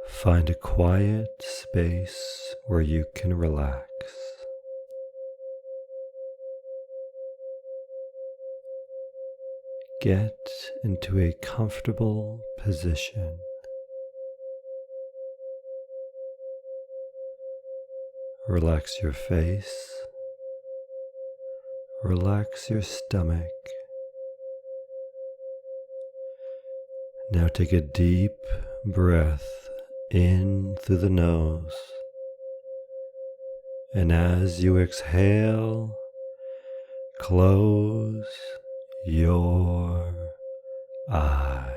Find a quiet space where you can relax. Get into a comfortable position. Relax your face. Relax your stomach. Now take a deep breath in through the nose. And as you exhale, close your eyes.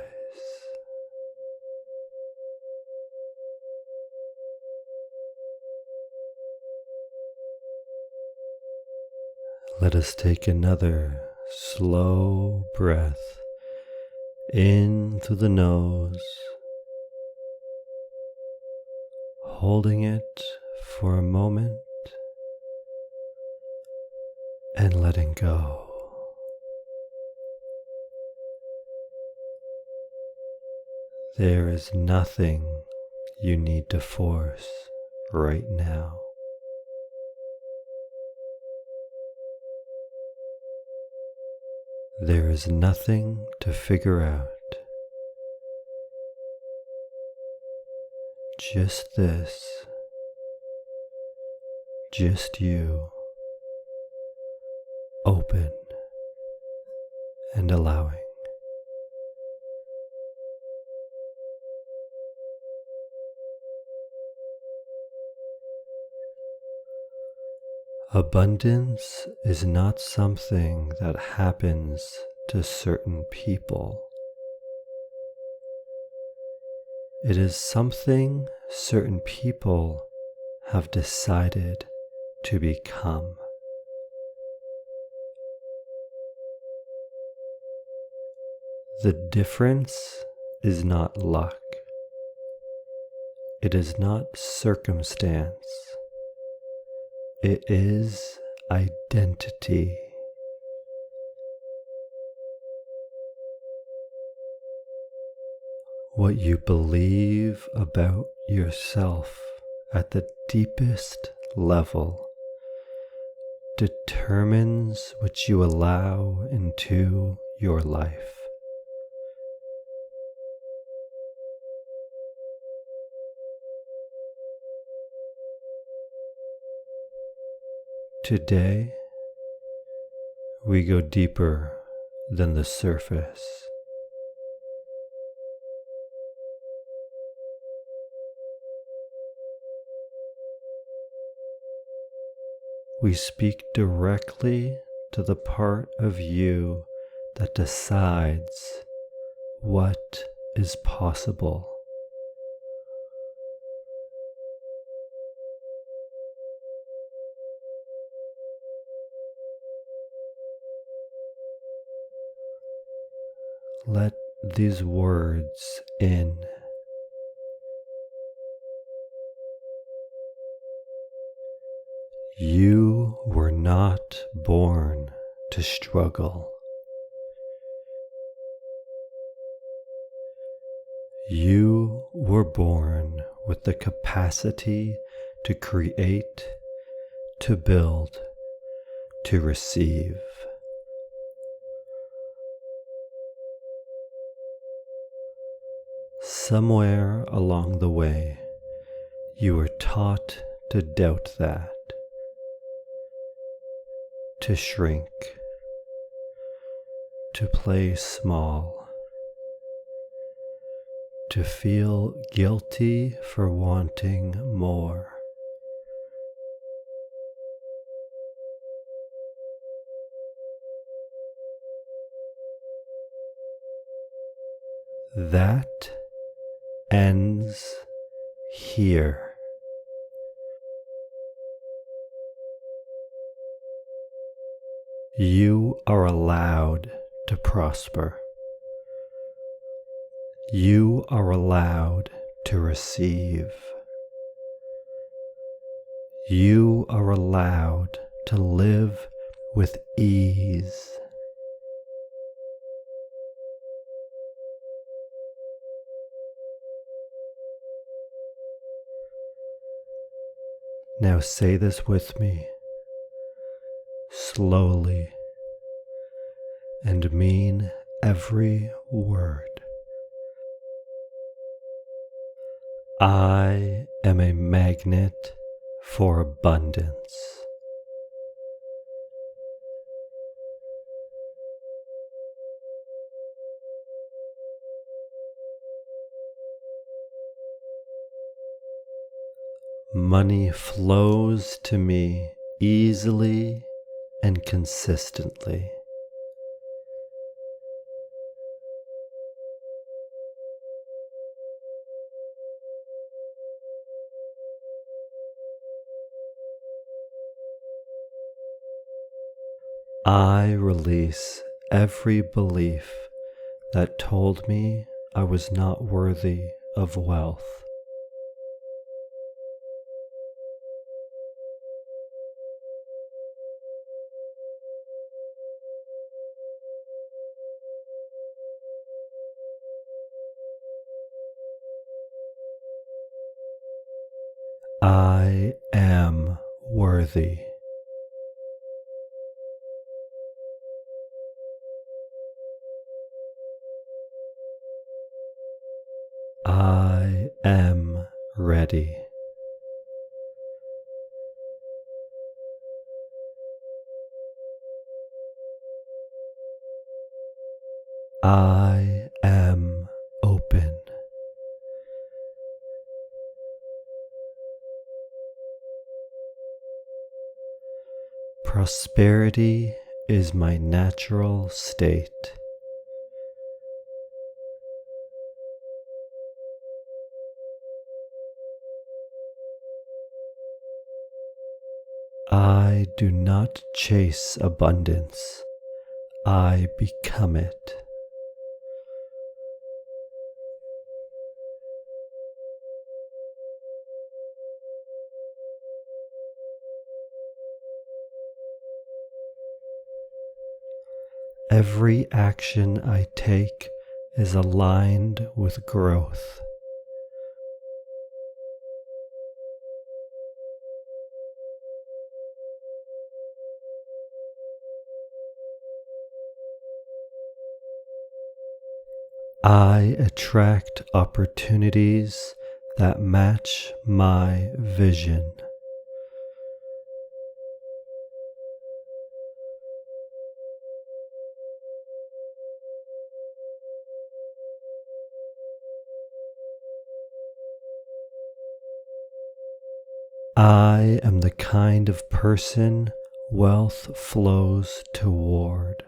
Let us take another slow breath in through the nose, holding it for a moment and letting go. There is nothing you need to force right now. There is nothing to figure out. Just this, just you, open and allowing. Abundance is not something that happens to certain people. It is something certain people have decided to become. The difference is not luck. It is not circumstance. It is identity. What you believe about yourself at the deepest level determines what you allow into your life. Today, we go deeper than the surface. We speak directly to the part of you that decides what is possible. Let these words in. You were not born to struggle. You were born with the capacity to create, to build, to receive. Somewhere along the way, you were taught to doubt that, to shrink, to play small, to feel guilty for wanting more. That ends here. You are allowed to prosper. You are allowed to receive. You are allowed to live with ease. Now say this with me, slowly, and mean every word. I am a magnet for abundance. Money flows to me easily and consistently. I release every belief that told me I was not worthy of wealth. I am worthy. I am ready. I am open. Prosperity is my natural state. I do not chase abundance. I become it. Every action I take is aligned with growth. I attract opportunities that match my vision. I am the kind of person wealth flows toward.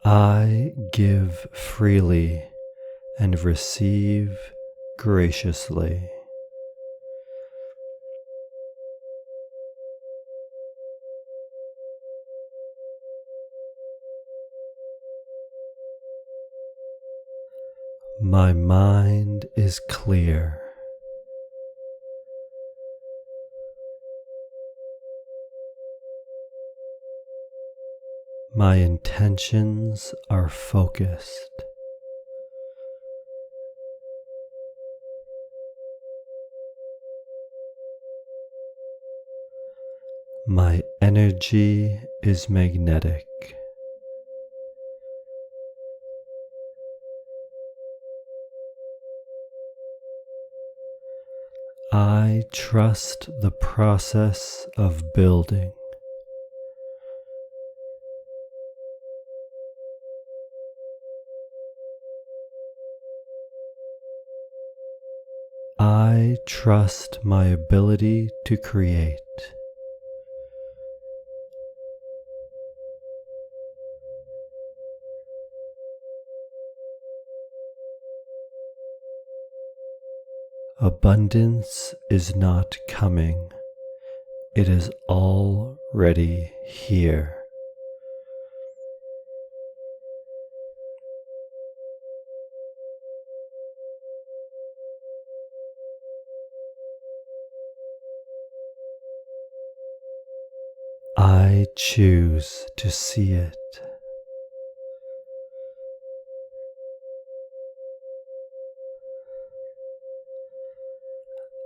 I give freely and receive graciously. My mind is clear. My intentions are focused. My energy is magnetic. I trust the process of building. I trust my ability to create. Abundance is not coming. It is already here. I choose to see it.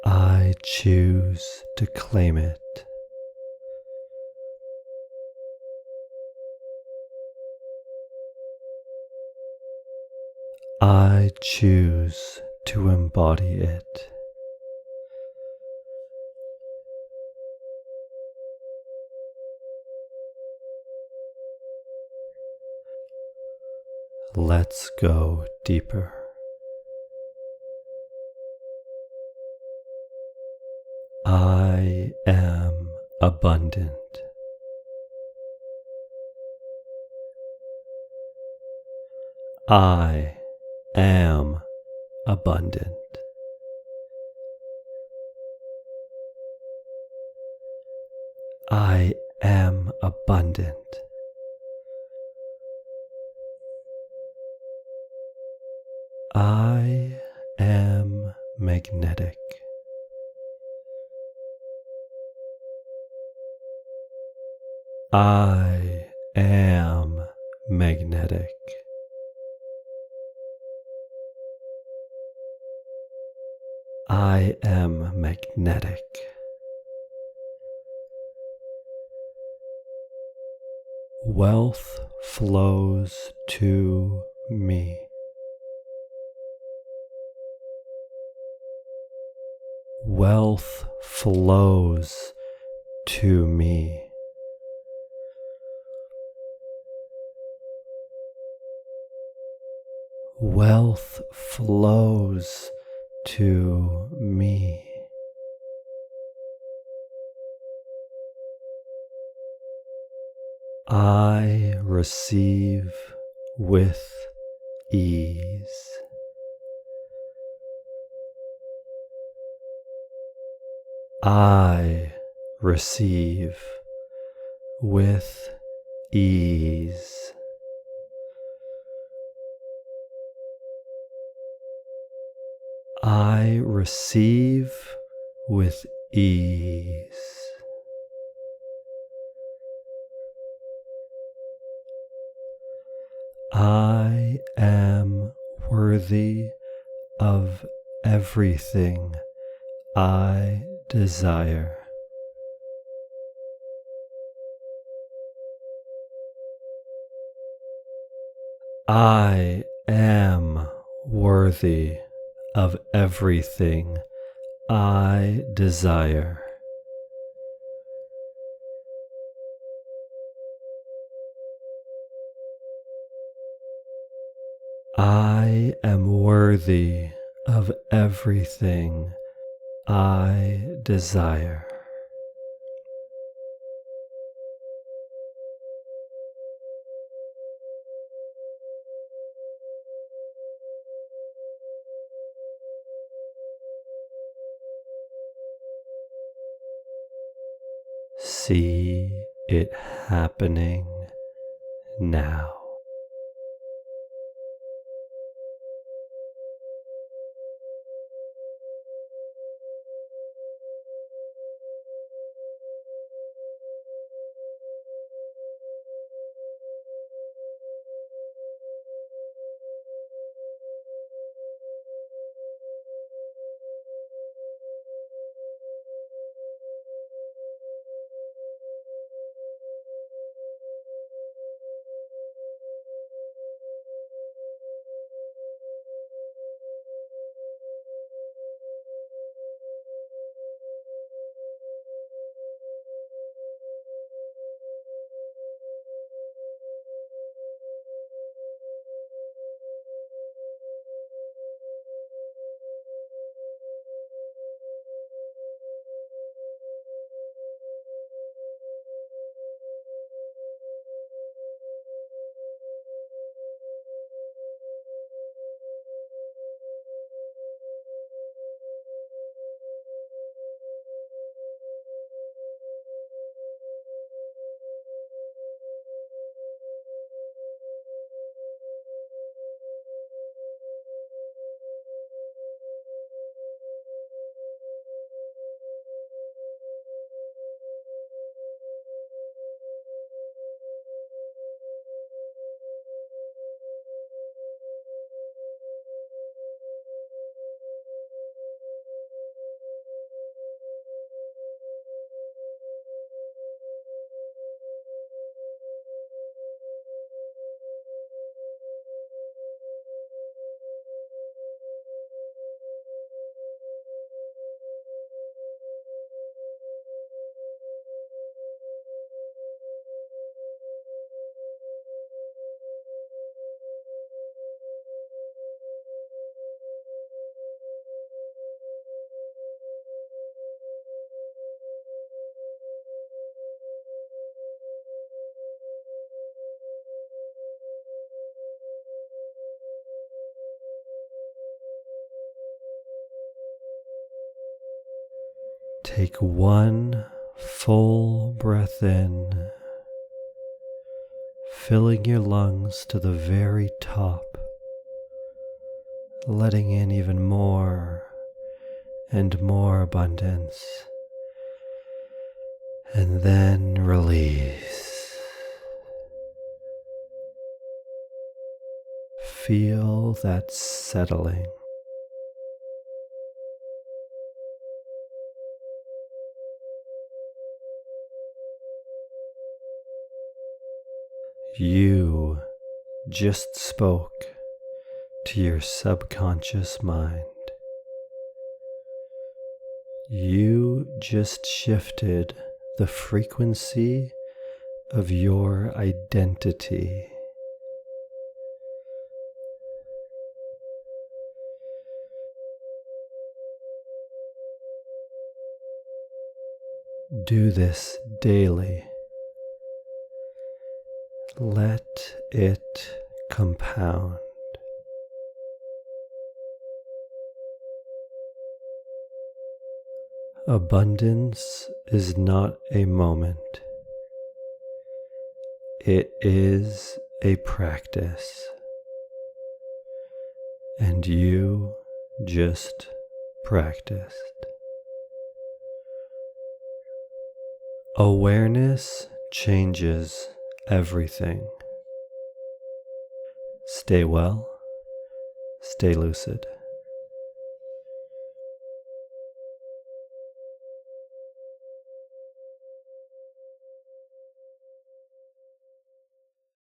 I choose to claim it. I choose to embody it. Let's go deeper. I am abundant. I am abundant. I am abundant. I am magnetic. I am magnetic. I am magnetic. Wealth flows to me. Wealth flows to me. Wealth flows to me. I receive with ease. I receive with ease. I receive with ease. I am worthy of everything I desire. I am worthy of everything I desire. I am worthy of everything I desire. See it happening now. Take one full breath in, filling your lungs to the very top, letting in even more and more abundance, and then release. Feel that settling. You just spoke to your subconscious mind. You just shifted the frequency of your identity. Do this daily. Let it compound. Abundance is not a moment. It is a practice. And you just practiced. Awareness changes everything. Stay well, stay lucid.